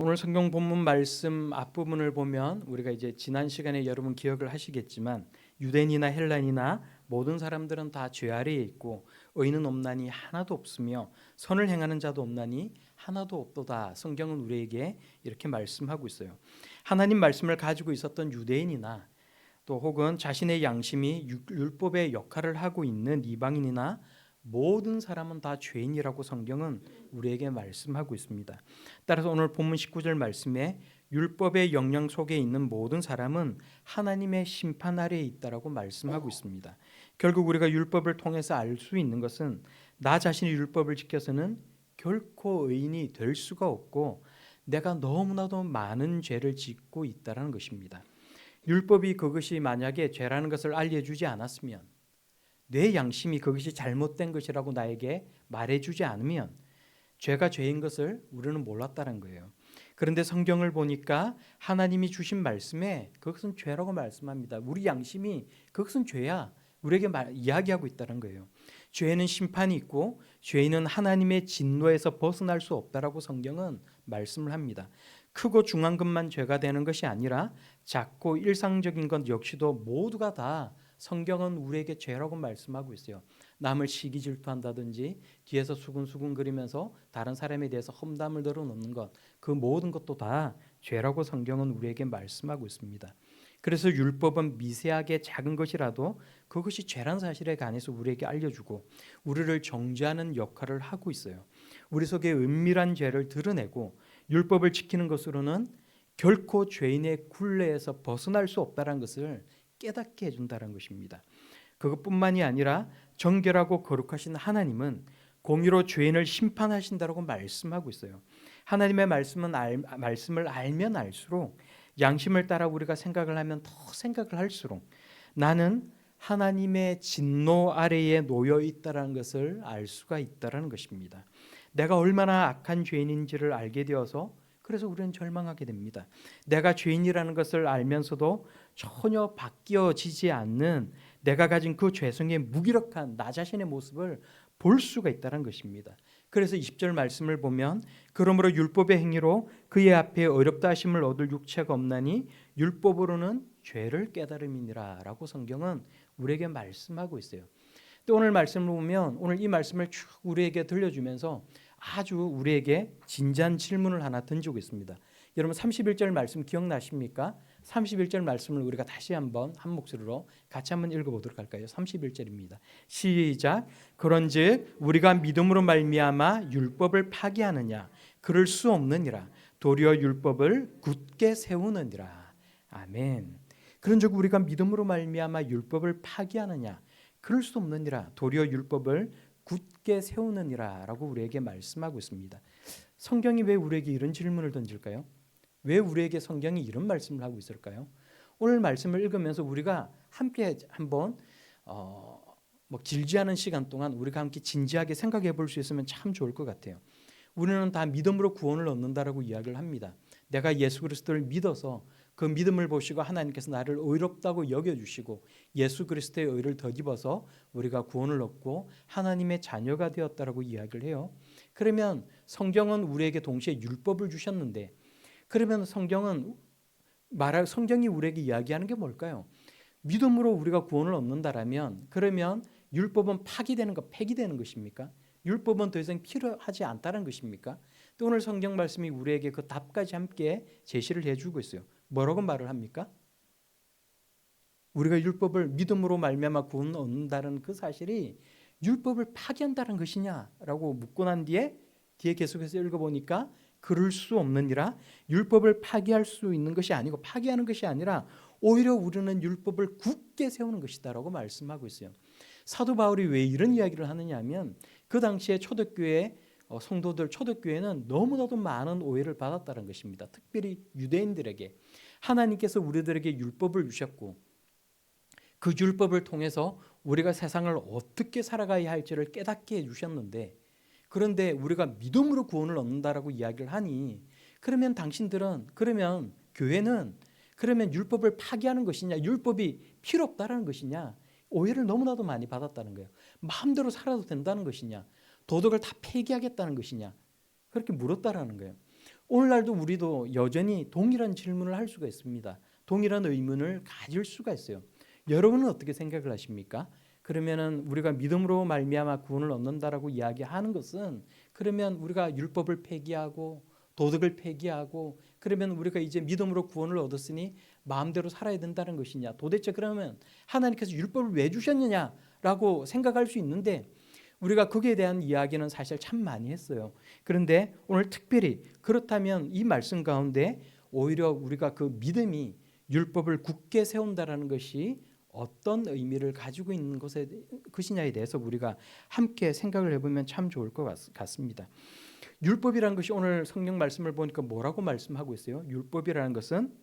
오늘 성경 본문 말씀 앞부분을 보면 우리가 이제 지난 시간에 여러분 기억을 하시겠지만 유대인이나 헬라인이나 모든 사람들은 다 죄 아래에 있고 의인은 없나니 하나도 없으며 선을 행하는 자도 없나니 하나도 없도다. 성경은 우리에게 이렇게 말씀하고 있어요. 하나님 말씀을 가지고 있었던 유대인이나 또 혹은 자신의 양심이 율법의 역할을 하고 있는 이방인이나 모든 사람은 다 죄인이라고 성경은 우리에게 말씀하고 있습니다. 따라서 오늘 본문 19절 말씀에 율법의 영향 속에 있는 모든 사람은 하나님의 심판 아래에 있다라고 말씀하고 있습니다. 결국 우리가 율법을 통해서 알 수 있는 것은 나 자신이 율법을 지켜서는 결코 의인이 될 수가 없고 내가 너무나도 많은 죄를 짓고 있다는 것입니다. 율법이 그것이 만약에 죄라는 것을 알려주지 않았으면, 내 양심이 그것이 잘못된 것이라고 나에게 말해주지 않으면 죄가 죄인 것을 우리는 몰랐다는 거예요. 그런데 성경을 보니까 하나님이 주신 말씀에 그것은 죄라고 말씀합니다. 우리 양심이 그것은 죄야 우리에게 이야기하고 있다는 거예요. 죄에는 심판이 있고 죄인은 하나님의 진노에서 벗어날 수 없다라고 성경은 말씀을 합니다. 크고 중한 것만 죄가 되는 것이 아니라 작고 일상적인 것 역시도 모두가 다 성경은 우리에게 죄라고 말씀하고 있어요. 남을 시기 질투한다든지 뒤에서 수근수근거리면서 다른 사람에 대해서 험담을 늘어놓는 것, 그 모든 것도 다 죄라고 성경은 우리에게 말씀하고 있습니다. 그래서 율법은 미세하게 작은 것이라도 그것이 죄란 사실에 관해서 우리에게 알려주고 우리를 정죄하는 역할을 하고 있어요. 우리 속에 은밀한 죄를 드러내고 율법을 지키는 것으로는 결코 죄인의 굴레에서 벗어날 수 없다는 것을 깨닫게 해준다는 것입니다. 그것뿐만이 아니라 정결하고 거룩하신 하나님은 공의로 죄인을 심판하신다고 말씀하고 있어요. 하나님의 말씀을 알면 알수록 양심을 따라 우리가 생각을 하면 더 생각을 할수록 나는 하나님의 진노 아래에 놓여 있다는 것을 알 수가 있다는 것입니다. 내가 얼마나 악한 죄인인지를 알게 되어서 그래서 우리는 절망하게 됩니다. 내가 죄인이라는 것을 알면서도 전혀 바뀌어지지 않는 내가 가진 그 죄성의 무기력한 나 자신의 모습을 볼 수가 있다는 것입니다. 그래서 20절 말씀을 보면 그러므로 율법의 행위로 그의 앞에 어렵다 하심을 얻을 육체가 없나니 율법으로는 죄를 깨달음이니라 라고 성경은 우리에게 말씀하고 있어요. 또 오늘 말씀을 보면 오늘 이 말씀을 쭉 우리에게 들려주면서 아주 우리에게 진지한 질문을 하나 던지고 있습니다. 여러분 31절 말씀 기억나십니까? 31절 말씀을 우리가 다시 한번 한 목소리로 같이 한번 읽어보도록 할까요? 31절입니다. 시작. 그런즉 우리가 믿음으로 말미암아 율법을 파기하느냐? 그럴 수 없느니라. 도리어 율법을 굳게 세우느니라. 아멘. 그런즉 우리가 믿음으로 말미암아 율법을 파기하느냐? 그럴 수 없느니라. 도리어 율법을 굳게 세우느니라 라고 우리에게 말씀하고 있습니다. 성경이 왜 우리에게 이런 질문을 던질까요? 왜 우리에게 성경이 이런 말씀을 하고 있을까요? 오늘 말씀을 읽으면서 우리가 함께 한번 길지 않은 시간 동안 우리가 함께 진지하게 생각해 볼 수 있으면 참 좋을 것 같아요. 우리는 다 믿음으로 구원을 얻는다라고 이야기를 합니다. 내가 예수 그리스도를 믿어서 그 믿음을 보시고 하나님께서 나를 의롭다고 여겨주시고 예수 그리스도의 의를 덧입어서 우리가 구원을 얻고 하나님의 자녀가 되었다라고 이야기를 해요. 그러면 성경은 우리에게 동시에 율법을 주셨는데 그러면 성경이 우리에게 이야기하는 게 뭘까요? 믿음으로 우리가 구원을 얻는다라면 그러면 율법은 파기되는 것, 폐기되는 것입니까? 율법은 더 이상 필요하지 않다는 것입니까? 또 오늘 성경 말씀이 우리에게 그 답까지 함께 제시를 해주고 있어요. 뭐라고 말을 합니까? 우리가 율법을 믿음으로 말미암아 구원을 얻는다는 그 사실이 율법을 파기한다는 것이냐라고 묻고 난 뒤에 계속해서 읽어보니까 그럴 수 없느니라. 율법을 파기할 수 있는 것이 아니고 파기하는 것이 아니라 오히려 우리는 율법을 굳게 세우는 것이다라고 말씀하고 있어요. 사도 바울이 왜 이런 이야기를 하느냐 하면 그 당시에 초대교회 성도들, 초대교회는 너무나도 많은 오해를 받았다는 것입니다. 특별히 유대인들에게 하나님께서 우리들에게 율법을 주셨고 그 율법을 통해서 우리가 세상을 어떻게 살아가야 할지를 깨닫게 해주셨는데 그런데 우리가 믿음으로 구원을 얻는다라고 이야기를 하니 그러면 그러면 교회는 그러면 율법을 파기하는 것이냐, 율법이 필요 없다라는 것이냐, 오해를 너무나도 많이 받았다는 거예요. 마음대로 살아도 된다는 것이냐, 도덕을 다 폐기하겠다는 것이냐, 그렇게 물었다라는 거예요. 오늘날도 우리도 여전히 동일한 질문을 할 수가 있습니다. 동일한 의문을 가질 수가 있어요. 여러분은 어떻게 생각을 하십니까? 그러면은 우리가 믿음으로 말미암아 구원을 얻는다라고 이야기하는 것은 그러면 우리가 율법을 폐기하고 도덕을 폐기하고 그러면 우리가 이제 믿음으로 구원을 얻었으니 마음대로 살아야 된다는 것이냐? 도대체 그러면 하나님께서 율법을 왜 주셨느냐라고 생각할 수 있는데 우리가 거기에 대한 이야기는 사실 참 많이 했어요. 그런데 오늘 특별히 그렇다면 이 말씀 가운데 오히려 우리가 그 믿음이 율법을 굳게 세운다라는 것이 어떤 의미를 가지고 있는 것이냐에 대해서 우리가 함께 생각을 해보면 참 좋을 것 같습니다. 율법이라는 것이 오늘 성경 말씀을 보니까 뭐라고 말씀하고 있어요? 율법이라는 것은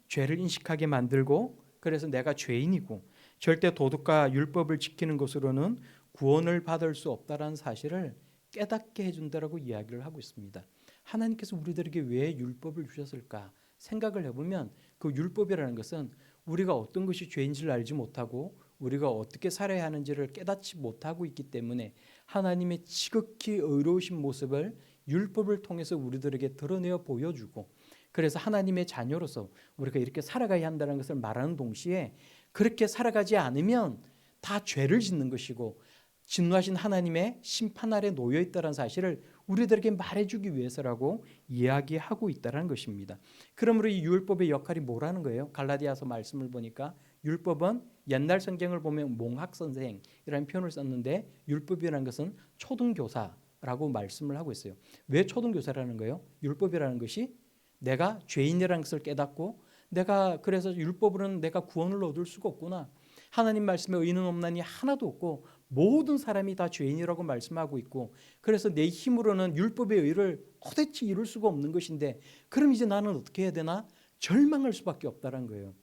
죄를 인식하게 만들고 그래서 내가 죄인이고 절대 도덕과 율법을 지키는 것으로는 구원을 받을 수 없다라는 사실을 깨닫게 해준다라고 이야기를 하고 있습니다. 하나님께서 우리들에게 왜 율법을 주셨을까 생각을 해보면 그 율법이라는 것은 우리가 어떤 것이 죄인지를 알지 못하고 우리가 어떻게 살아야 하는지를 깨닫지 못하고 있기 때문에 하나님의 지극히 의로우신 모습을 율법을 통해서 우리들에게 드러내어 보여주고 그래서 하나님의 자녀로서 우리가 이렇게 살아가야 한다는 것을 말하는 동시에 그렇게 살아가지 않으면 다 죄를 짓는 것이고 진노하신 하나님의 심판 아래 놓여 있다는 사실을 우리들에게 말해주기 위해서라고 이야기하고 있다는 것입니다. 그러므로 이 율법의 역할이 뭐라는 거예요? 갈라디아서 말씀을 보니까 율법은 옛날 성경을 보면 몽학선생이라는 표현을 썼는데 율법이라는 것은 초등교사라고 말씀을 하고 있어요. 왜 초등교사라는 거예요? 율법이라는 것이 내가 죄인이라는 것을 깨닫고 내가 그래서 율법으로는 내가 구원을 얻을 수가 없구나. 하나님 말씀에 의는 없나니 하나도 없고 모든 사람이 다 죄인이라고 말씀하고 있고 그래서 내 힘으로는 율법의 의를 도대체 이룰 수가 없는 것인데 그럼 이제 나는 어떻게 해야 되나? 절망할 수밖에 없다는 거예요.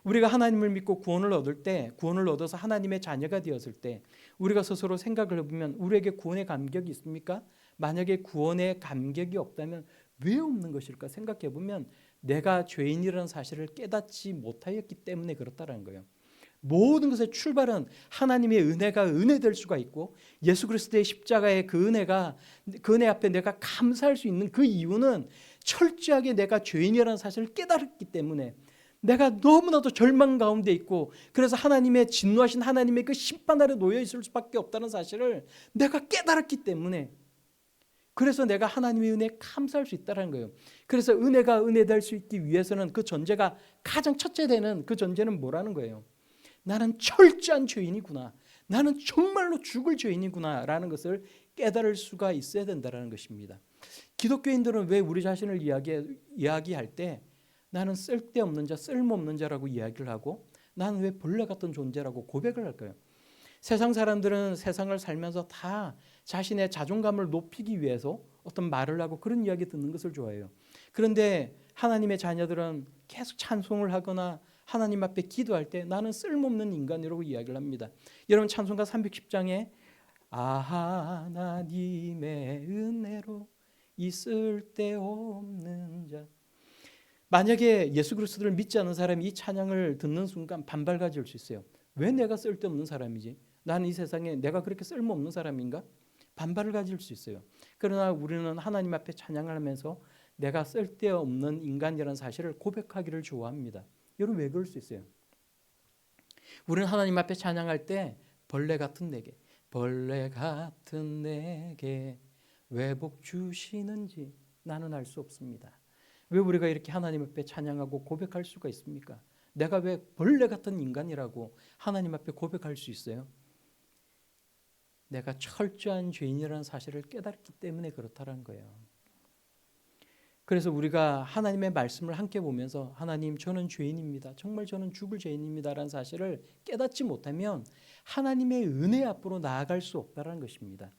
우리가 하나님을 믿고 구원을 얻을 때 구원을 얻어서 하나님의 자녀가 되었을 때 우리가 스스로 생각을 해보면 우리에게 구원의 감격이 있습니까? 만약에 구원의 감격이 없다면 왜 없는 것일까 생각해 보면 내가 죄인이라는 사실을 깨닫지 못하였기 때문에 그렇다는 거예요. 모든 것의 출발은 하나님의 은혜가 은혜될 수가 있고 예수 그리스도의 십자가의 그 은혜가 그 은혜 앞에 내가 감사할 수 있는 그 이유는 철저하게 내가 죄인이라는 사실을 깨달았기 때문에 내가 너무나도 절망 가운데 있고 그래서 하나님의 진노하신 하나님의 그 심판 아래 놓여 있을 수밖에 없다는 사실을 내가 깨달았기 때문에 그래서 내가 하나님의 은혜에 감사할 수 있다는 거예요. 그래서 은혜가 은혜될 수 있기 위해서는 그 전제가 가장 첫째 되는 그 전제는 뭐라는 거예요? 나는 철저한 죄인이구나. 나는 정말로 죽을 죄인이구나 라는 것을 깨달을 수가 있어야 된다는 것입니다. 기독교인들은 왜 우리 자신을 이야기할 때 나는 쓸데없는 자, 쓸모없는 자라고 이야기를 하고 나는 왜 벌레 같은 존재라고 고백을 할까요? 세상 사람들은 세상을 살면서 다 자신의 자존감을 높이기 위해서 어떤 말을 하고 그런 이야기 듣는 것을 좋아해요. 그런데 하나님의 자녀들은 계속 찬송을 하거나 하나님 앞에 기도할 때 나는 쓸모없는 인간이라고 이야기를 합니다. 여러분 찬송가 310장에 하나님의 은혜로 이 쓸데없는 자 만약에 예수 그리스도를 믿지 않는 사람이 이 찬양을 듣는 순간 반발 가질 수 있어요. 왜 내가 쓸데없는 사람이지? 나는 이 세상에 내가 그렇게 쓸모없는 사람인가? 반발을 가질 수 있어요. 그러나 우리는 하나님 앞에 찬양을 하면서 내가 쓸데없는 인간이라는 사실을 고백하기를 좋아합니다. 여러분 왜 그럴 수 있어요? 우리는 하나님 앞에 찬양할 때 벌레 같은 내게 왜 복 주시는지 나는 알 수 없습니다. 왜 우리가 이렇게 하나님 앞에 찬양하고 고백할 수가 있습니까? 내가 왜 벌레 같은 인간이라고 하나님 앞에 고백할 수 있어요? 내가 철저한 죄인이라는 사실을 깨달았기 때문에 그렇다는 거예요. 그래서 우리가 하나님의 말씀을 함께 보면서 하나님 저는 죄인입니다. 정말 저는 죽을 죄인입니다라는 사실을 깨닫지 못하면 하나님의 은혜 앞으로 나아갈 수 없다는 것입니다.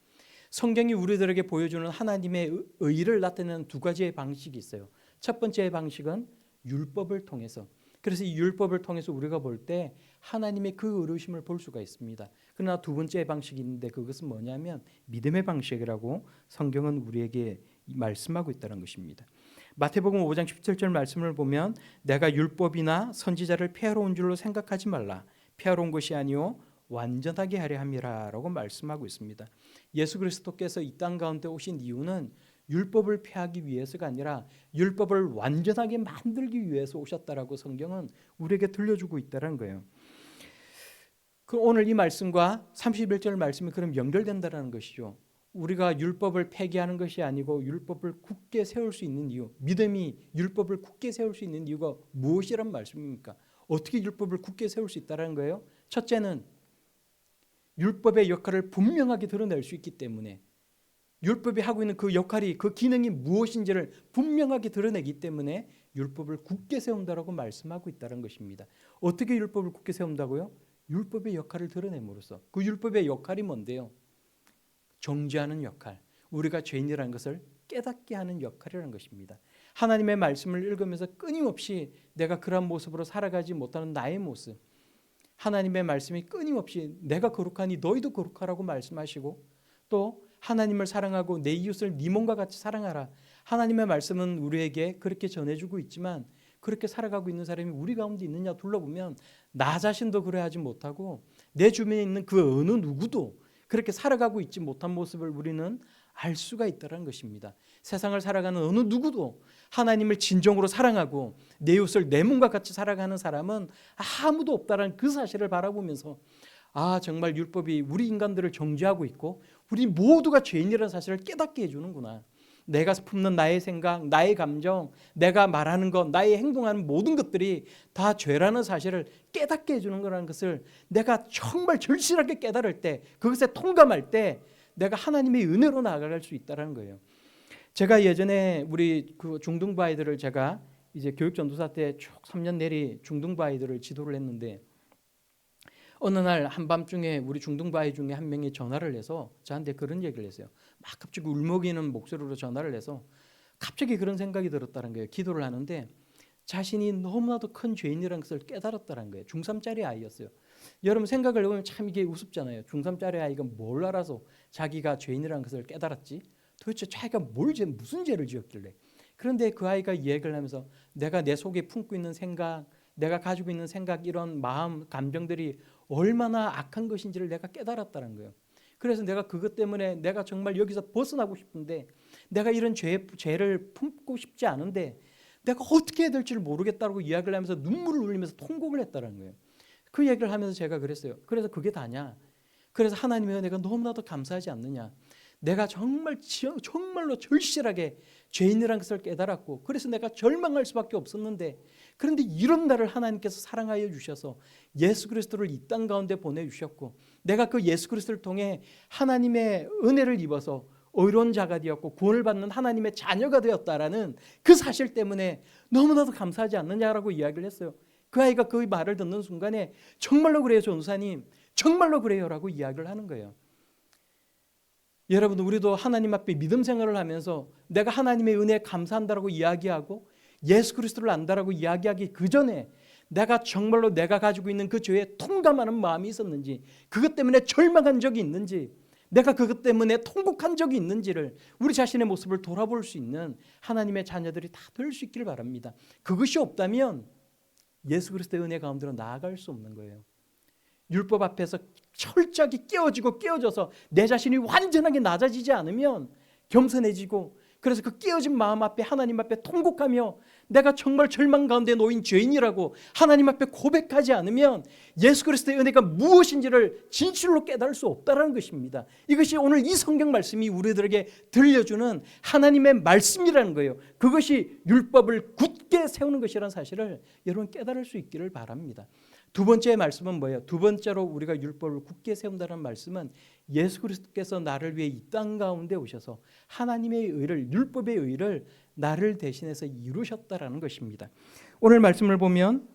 성경이 우리들에게 보여주는 하나님의 의를 나타내는 두 가지의 방식이 있어요. 첫 번째 방식은 율법을 통해서 그래서 이 율법을 통해서 우리가 볼 때 하나님의 그 의로우심을 볼 수가 있습니다. 그러나 두 번째 방식이 있는데 그것은 뭐냐면 믿음의 방식이라고 성경은 우리에게 말씀하고 있다는 것입니다. 마태복음 5장 17절 말씀을 보면 내가 율법이나 선지자를 폐하러 온 줄로 생각하지 말라. 폐하러 온 것이 아니요 완전하게 하려 함이라 라고 말씀하고 있습니다. 예수 그리스도께서 이 땅 가운데 오신 이유는 율법을 폐하기 위해서가 아니라 율법을 완전하게 만들기 위해서 오셨다라고 성경은 우리에게 들려주고 있다는 거예요. 그 오늘 이 말씀과 31절 말씀이 그럼 연결된다는 것이죠. 우리가 율법을 폐기하는 것이 아니고 율법을 굳게 세울 수 있는 이유, 믿음이 율법을 굳게 세울 수 있는 이유가 무엇이란 말씀입니까? 어떻게 율법을 굳게 세울 수 있다는 거예요? 첫째는 율법의 역할을 분명하게 드러낼 수 있기 때문에, 율법이 하고 있는 그 역할이, 그 기능이 무엇인지를 분명하게 드러내기 때문에 율법을 굳게 세운다라고 말씀하고 있다는 것입니다. 어떻게 율법을 굳게 세운다고요? 율법의 역할을 드러냄으로써. 그 율법의 역할이 뭔데요? 정죄하는 역할, 우리가 죄인이라는 것을 깨닫게 하는 역할이라는 것입니다. 하나님의 말씀을 읽으면서 끊임없이 내가 그런 모습으로 살아가지 못하는 나의 모습, 하나님의 말씀이 끊임없이 내가 거룩하니 너희도 거룩하라고 말씀하시고, 또 하나님을 사랑하고 내 이웃을 네 몸과 같이 사랑하라. 하나님의 말씀은 우리에게 그렇게 전해주고 있지만 그렇게 살아가고 있는 사람이 우리 가운데 있느냐 둘러보면 나 자신도 그래 하지 못하고 내 주변에 있는 그 어느 누구도 그렇게 살아가고 있지 못한 모습을 우리는 알 수가 있다는 것입니다. 세상을 살아가는 어느 누구도 하나님을 진정으로 사랑하고 내 이웃을 내 몸과 같이 살아가는 사람은 아무도 없다는 그 사실을 바라보면서 정말 율법이 우리 인간들을 정죄하고 있고 우리 모두가 죄인이라는 사실을 깨닫게 해주는구나. 내가 품는 나의 생각, 나의 감정, 내가 말하는 것, 나의 행동하는 모든 것들이 다 죄라는 사실을 깨닫게 해주는 거라는 것을 내가 정말 절실하게 깨달을 때, 그것에 통감할 때 내가 하나님의 은혜로 나아갈 수 있다는 거예요. 제가 예전에 우리 그 중등부 아이들을 제가 이제 교육전도사 때 쭉 3년 내리 중등부 아이들을 지도를 했는데, 어느 날 한밤중에 우리 중등부 아이 중에 한 명이 전화를 해서 저한테 그런 얘기를 했어요. 막 갑자기 울먹이는 목소리로 전화를 해서 갑자기 그런 생각이 들었다는 거예요. 기도를 하는데 자신이 너무나도 큰 죄인이라는 것을 깨달았다는 거예요. 중3짜리 아이였어요. 여러분 생각을 해보면 참 이게 우습잖아요. 중3짜리 아이가 뭘 알아서 자기가 죄인이라는 것을 깨달았지? 도대체 자기가 무슨 죄를 지었길래? 그런데 그 아이가 이야기를 하면서 내가 내 속에 품고 있는 생각, 내가 가지고 있는 생각, 이런 마음, 감정들이 얼마나 악한 것인지를 내가 깨달았다는 거예요. 그래서 내가 그것 때문에 내가 정말 여기서 벗어나고 싶은데, 내가 이런 죄를 품고 싶지 않은데 내가 어떻게 해야 될지를 모르겠다고 이야기를 하면서 눈물을 흘리면서 통곡을 했다는 거예요. 그 얘기를 하면서 제가 그랬어요. 그래서 그게 다냐? 그래서 하나님의 은혜가 너무나도 감사하지 않느냐? 내가 정말로 절실하게 죄인이라는 것을 깨달았고, 그래서 내가 절망할 수밖에 없었는데, 그런데 이런 나를 하나님께서 사랑하여 주셔서 예수 그리스도를 이 땅 가운데 보내주셨고, 내가 그 예수 그리스도를 통해 하나님의 은혜를 입어서 의로운 자가 되었고 구원을 받는 하나님의 자녀가 되었다라는 그 사실 때문에 너무나도 감사하지 않느냐라고 이야기를 했어요. 그 아이가 그 말을 듣는 순간에 정말로 그래요 전도사님, 정말로 그래요 라고 이야기를 하는 거예요. 여러분, 우리도 하나님 앞에 믿음 생활을 하면서 내가 하나님의 은혜에 감사한다라고 이야기하고 예수 그리스도를 안다라고 이야기하기 그 전에 내가 정말로 내가 가지고 있는 그 죄에 통감하는 마음이 있었는지, 그것 때문에 절망한 적이 있는지, 내가 그것 때문에 통곡한 적이 있는지를 우리 자신의 모습을 돌아볼 수 있는 하나님의 자녀들이 다 될 수 있기를 바랍니다. 그것이 없다면 예수 그리스도의 은혜 가운데로 나아갈 수 없는 거예요. 율법 앞에서 철저하게 깨어져서 내 자신이 완전하게 낮아지지 않으면 겸손해지고, 그래서 그 깨어진 마음 앞에 하나님 앞에 통곡하며 내가 정말 절망 가운데 놓인 죄인이라고 하나님 앞에 고백하지 않으면 예수 그리스도의 은혜가 무엇인지를 진실로 깨달을 수 없다는 것입니다. 이것이 오늘 이 성경 말씀이 우리들에게 들려주는 하나님의 말씀이라는 거예요. 그것이 율법을 굳게 세우는 것이라는 사실을 여러분 깨달을 수 있기를 바랍니다. 두 번째 말씀은 뭐예요? 두 번째로 우리가 율법을 굳게 세운다는 말씀은 예수 그리스도께서 나를 위해 이 땅 가운데 오셔서 하나님의 의를, 율법의 의를 나를 대신해서 이루셨다라는 것입니다. 오늘 말씀을 보면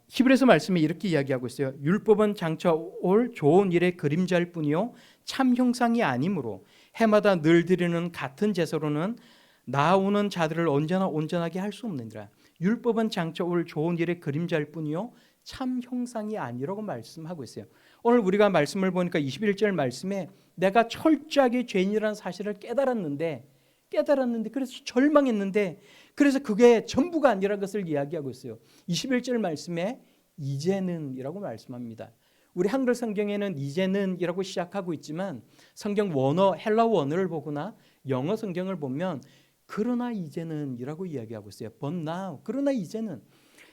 히브리서 말씀이 이렇게 이야기하고 있어요. 율법은 장차 올 좋은 일의 그림자일 뿐이요 참 형상이 아니므로 해마다 늘 드리는 같은 제사로는 나아오는 자들을 언제나 온전하게 할 수 없느니라. 율법은 장차 올 좋은 일의 그림자일 뿐이요 참 형상이 아니라고 말씀하고 있어요. 오늘 우리가 말씀을 보니까 21절 말씀에 내가 철저하게 죄인이라는 사실을 깨달았는데 그래서 절망했는데, 그래서 그게 전부가 아니라는 것을 이야기하고 있어요. 21절 말씀에 이제는 이라고 말씀합니다. 우리 한글 성경에는 이제는이라고 시작하고 있지만 성경 원어 헬라 원어를 보거나 영어 성경을 보면 그러나 이제는이라고 이야기하고 있어요. But now, 그러나 이제는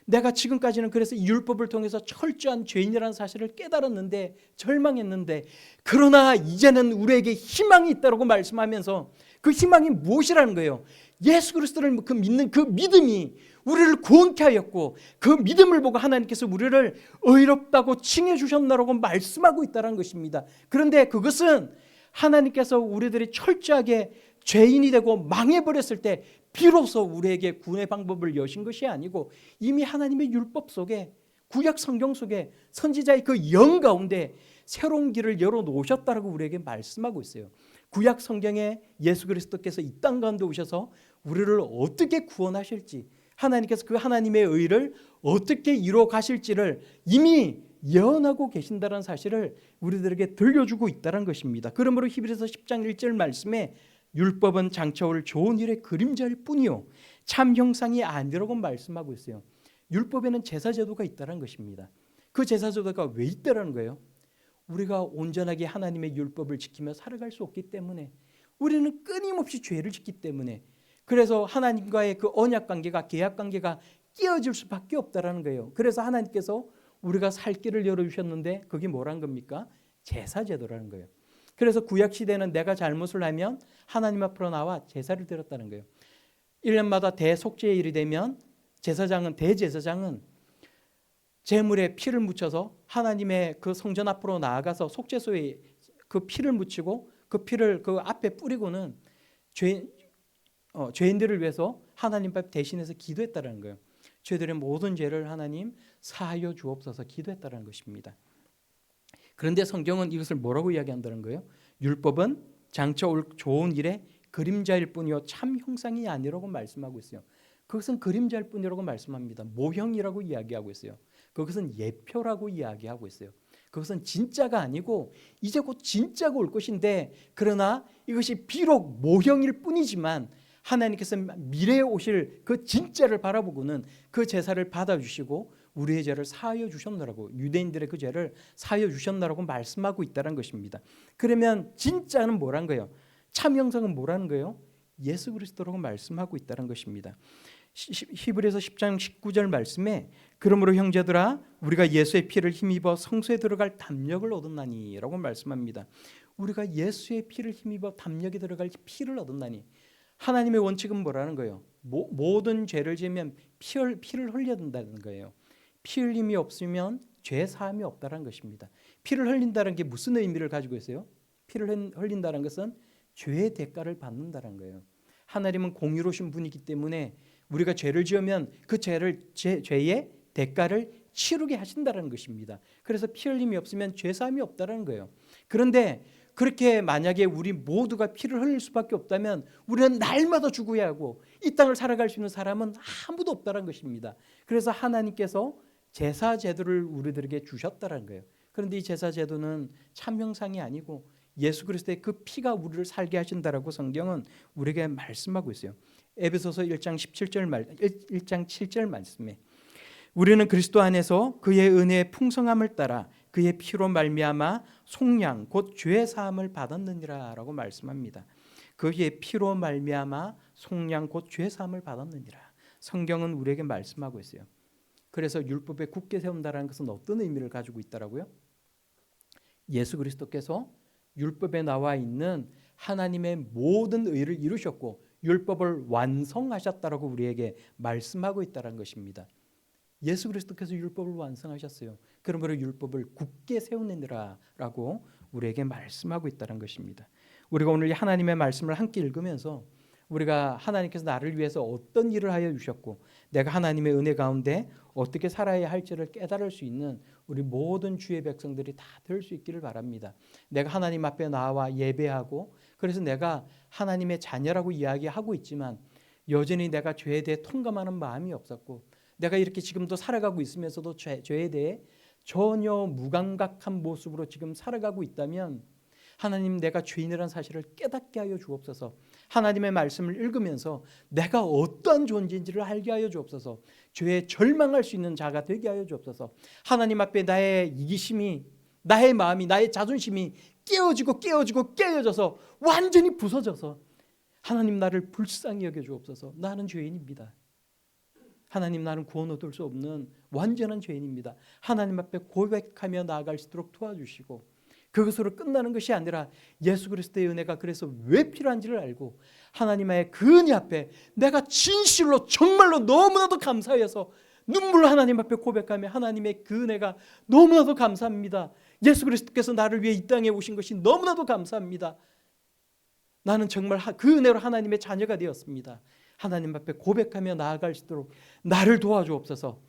내가 지금까지는 그래서 이 율법을 통해서 철저한 죄인이라는 사실을 깨달았는데 절망했는데 그러나 이제는 우리에게 희망이 있다고 말씀하면서 그 희망이 무엇이라는 거예요? 예수 그리스도를 믿는 그 믿음이 우리를 구원케 하였고 그 믿음을 보고 하나님께서 우리를 의롭다고 칭해 주셨나라고 말씀하고 있다는 것입니다. 그런데 그것은 하나님께서 우리들이 철저하게 죄인이 되고 망해버렸을 때 비로소 우리에게 구원의 방법을 여신 것이 아니고 이미 하나님의 율법 속에 구약 성경 속에 선지자의 그 영 가운데 새로운 길을 열어놓으셨다고 우리에게 말씀하고 있어요. 구약 성경에 예수 그리스도께서 이 땅 가운데 오셔서 우리를 어떻게 구원하실지 하나님께서 그 하나님의 의를 어떻게 이루어 가실지를 이미 예언하고 계신다는 사실을 우리들에게 들려주고 있다는 것입니다. 그러므로 히브리서 10장 1절 말씀에 율법은 장차올 좋은 일의 그림자일 뿐이요 참 형상이 아니라고 말씀하고 있어요. 율법에는 제사제도가 있다는 것입니다. 그 제사제도가 왜 있다는 거예요? 우리가 온전하게 하나님의 율법을 지키며 살아갈 수 없기 때문에 우리는 끊임없이 죄를 짓기 때문에 그래서 하나님과의 그 언약관계가 계약관계가 깨어질 수밖에 없다는 거예요. 그래서 하나님께서 우리가 살 길을 열어주셨는데 그게 뭐란 겁니까? 제사제도라는 거예요. 그래서 구약시대는 내가 잘못을 하면 하나님 앞으로 나와 제사를 드렸다는 거예요. 1년마다 대속죄일이 되면 대제사장은 제물에 피를 묻혀서 하나님의 그 성전 앞으로 나아가서 속죄소에 그 피를 묻히고 그 피를 그 앞에 뿌리고는 죄인들을 위해서 하나님 앞에 대신해서 기도했다는 거예요. 죄들의 모든 죄를 하나님 사하여 주옵소서 기도했다는 것입니다. 그런데 성경은 이것을 뭐라고 이야기한다는 거예요? 율법은 장차 올 좋은 일의 그림자일 뿐이요 참 형상이 아니라고 말씀하고 있어요. 그것은 그림자일 뿐이라고 말씀합니다. 모형이라고 이야기하고 있어요. 그것은 예표라고 이야기하고 있어요. 그것은 진짜가 아니고 이제 곧 진짜가 올 것인데 그러나 이것이 비록 모형일 뿐이지만 하나님께서 미래에 오실 그 진짜를 바라보고는 그 제사를 받아주시고 우리의 죄를 사하여 주셨노라고 유대인들의 그 죄를 사하여 주셨노라고 말씀하고 있다는 것입니다. 그러면 진짜는 뭐란 거예요? 참 형상은 뭐라는 거예요? 예수 그리스도라고 말씀하고 있다는 것입니다. 히브리서 10장 19절 말씀에 그러므로 형제들아 우리가 예수의 피를 힘입어 성소에 들어갈 담력을 얻었나니 라고 말씀합니다. 우리가 예수의 피를 힘입어 담력에 들어갈 피를 얻었나니 하나님의 원칙은 뭐라는 거예요? 모든 죄를 지으면 피를 흘려야 된다는 거예요. 피 흘림이 없으면 죄 사함이 없다는 것입니다. 피를 흘린다는 게 무슨 의미를 가지고 있어요? 피를 흘린다는 것은 죄의 대가를 받는다는 거예요. 하나님은 공의로우신 분이기 때문에 우리가 죄를 지으면 그 죄의 대가를 치르게 하신다는 것입니다. 그래서 피 흘림이 없으면 죄 사함이 없다는 거예요. 그런데 그렇게 만약에 우리 모두가 피를 흘릴 수밖에 없다면 우리는 날마다 죽어야 하고 이 땅을 살아갈 수 있는 사람은 아무도 없다는 것입니다. 그래서 하나님께서 제사 제도를 우리들에게 주셨다는 거예요. 그런데 이 제사 제도는 참 형상이 아니고 예수 그리스도의 그 피가 우리를 살게 하신다라고 성경은 우리에게 말씀하고 있어요. 에베소서 1장 7절 말씀에 우리는 그리스도 안에서 그의 은혜의 풍성함을 따라 그의 피로 말미암아 속량 곧 죄 사함을 받았느니라라고 말씀합니다. 그의 피로 말미암아 속량 곧 죄 사함을 받았느니라. 성경은 우리에게 말씀하고 있어요. 그래서 율법에 굳게 세운다라는 것은 어떤 의미를 가지고 있다라고요? 예수 그리스도께서 율법에 나와 있는 하나님의 모든 의를 이루셨고 율법을 완성하셨다라고 우리에게 말씀하고 있다는 것입니다. 예수 그리스도께서 율법을 완성하셨어요. 그러므로 율법을 굳게 세우느니라라고 우리에게 말씀하고 있다는 것입니다. 우리가 오늘 하나님의 말씀을 함께 읽으면서 우리가 하나님께서 나를 위해서 어떤 일을 하여 주셨고 내가 하나님의 은혜 가운데 어떻게 살아야 할지를 깨달을 수 있는 우리 모든 주의 백성들이 다 될 수 있기를 바랍니다. 내가 하나님 앞에 나와 예배하고 그래서 내가 하나님의 자녀라고 이야기하고 있지만 여전히 내가 죄에 대해 통감하는 마음이 없었고 내가 이렇게 지금도 살아가고 있으면서도 죄에 대해 전혀 무감각한 모습으로 지금 살아가고 있다면 하나님 내가 죄인이라는 사실을 깨닫게 하여 주옵소서. 하나님의 말씀을 읽으면서 내가 어떠한 존재인지를 알게 하여 주옵소서. 죄에 절망할 수 있는 자가 되게 하여 주옵소서. 하나님 앞에 나의 이기심이 나의 마음이, 나의 자존심이 깨어져서 완전히 부서져서 하나님 나를 불쌍히 여겨주옵소서. 나는 죄인입니다. 하나님 나는 구원 얻을 수 없는 완전한 죄인입니다. 하나님 앞에 고백하며 나아갈 수 있도록 도와주시고 그것으로 끝나는 것이 아니라 예수 그리스도의 은혜가 그래서 왜 필요한지를 알고 하나님의 그 은혜 앞에 내가 진실로 정말로 너무나도 감사해서 눈물로 하나님 앞에 고백하며 하나님의 그 은혜가 너무나도 감사합니다. 예수 그리스도께서 나를 위해 이 땅에 오신 것이 너무나도 감사합니다. 나는 정말 그 은혜로 하나님의 자녀가 되었습니다. 하나님 앞에 고백하며 나아갈 수 있도록 나를 도와주옵소서.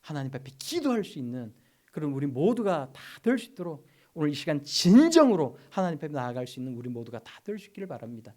하나님 앞에 기도할 수 있는 그런 우리 모두가 다 될 수 있도록 오늘 이 시간 진정으로 하나님 앞에 나아갈 수 있는 우리 모두가 다 될 수 있기를 바랍니다.